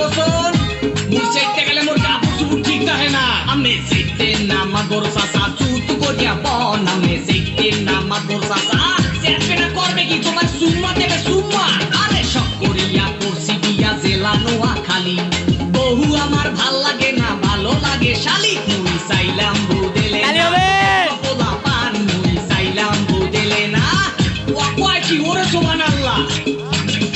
বসন মুই চাইতে গেলে মোর কাপড় চুপড় ঠিক থাকে না আমি চাইতে না মাদর চাচা চুত করিয়া বন আমি চাইতে না মাদর চাচা চেষ্টা করবে কি তোমার সুম্মা দেবে সুম্মা আরে শখ করিয়া করছি বিয়া জেলা নোয়া খালি বহু আমার ভাল লাগে না ভালো লাগে শালি মুই চাইলাম বুদেলে পোলা পান মুই চাইলাম বুদেলে না ওয়া কয় কি ওরে সুবহানাল্লাহ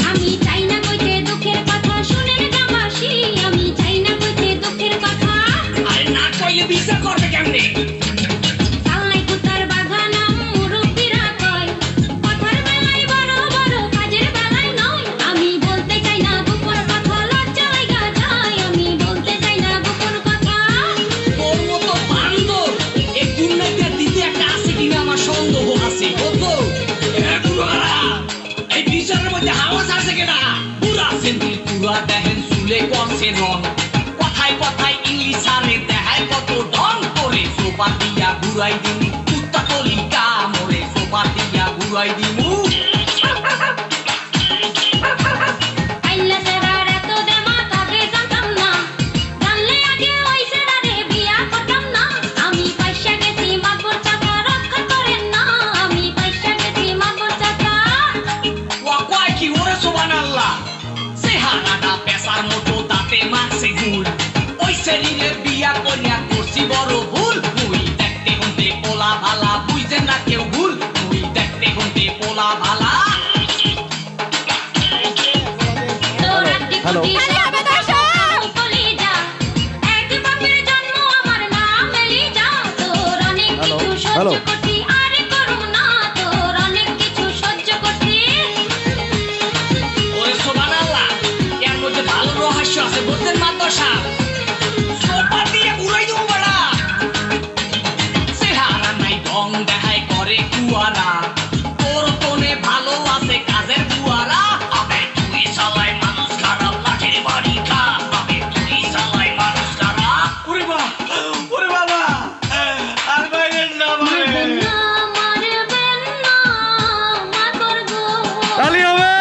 আমি চাই না কইতে দুঃখের কথা শুনেন জামাসি আমি চাই না কইতে দুঃখের কথা আরে না কইলে বিচার করবে কেমনে আল্লাহ কুতার বাগানা মুরব্বিরা কয় কথার বেলায় বড় বড় কাজের বেলায় নয় আমি বলতে চাই না গোপন কথা লজ্জা লাগা যায় আমি বলতে চাই না গোপন কথা তোর মতো বান্দর এই দুনিয়াতে দিতে একটা আছে কিনা আমার সন্দেহ আছে ওগো এই বিচারের মধ্যে হাওয়াজ আছে কিনা পুরা সেন্টিল পুরা দেখেন চুলে করছে রং কথায় কথায় ইংলিশ আরে দেখায় কত ঢং করে সোপা দিয়া ঘুরাই দিমু কুত্তা কলিকা মোরে সোপা দিয়া ঘুরাই দিমু আইলা সেরার এত দেমা কাকে জানতাম না জানলে আগে ওই সেরারে বিয়া করতাম না আমি পয়সা গেছি মাগর চাচা রক্ষা করেন না আমি পয়সা গেছি মাগর চাচা ওয়া কয় কি ওরে সুবহানাল্লাহ চেহারাটা পেশার মতো দাঁতে মারছে গুল ওই শরীরে বিয়া করিয়া করছি বড় ভুল মুই দেখতে হতে পোলা ভালা বুঝে না কেউ ভুল মুই দেখতে হতে পোলা ভালা হ্যালো হ্যালো ওরে সুবহানাল্লাহ এর মধ্যে ভালো রহস্য আছে বুঝছেন মাদ্রাসা সোপা দিয়ে ঘুরাই দেবো বড়া চেহারা নাই ঢং দেখায় করে কুয়ারা তোর কোনে ভালো আছে কাজের বুয়ারা আবে তুই চালাই মানুষ খারাপ লাঠির বাড়ি খা আবে তুই চালাই মানুষ খারাপ ওরে বাবা আর বাইরের না তালি হবে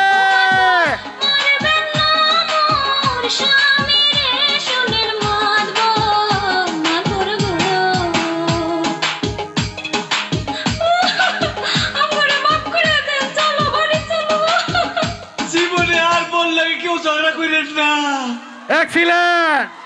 জীবনে আর বললে কেউ ঝগড়া করেন না এক্সিলেন্ট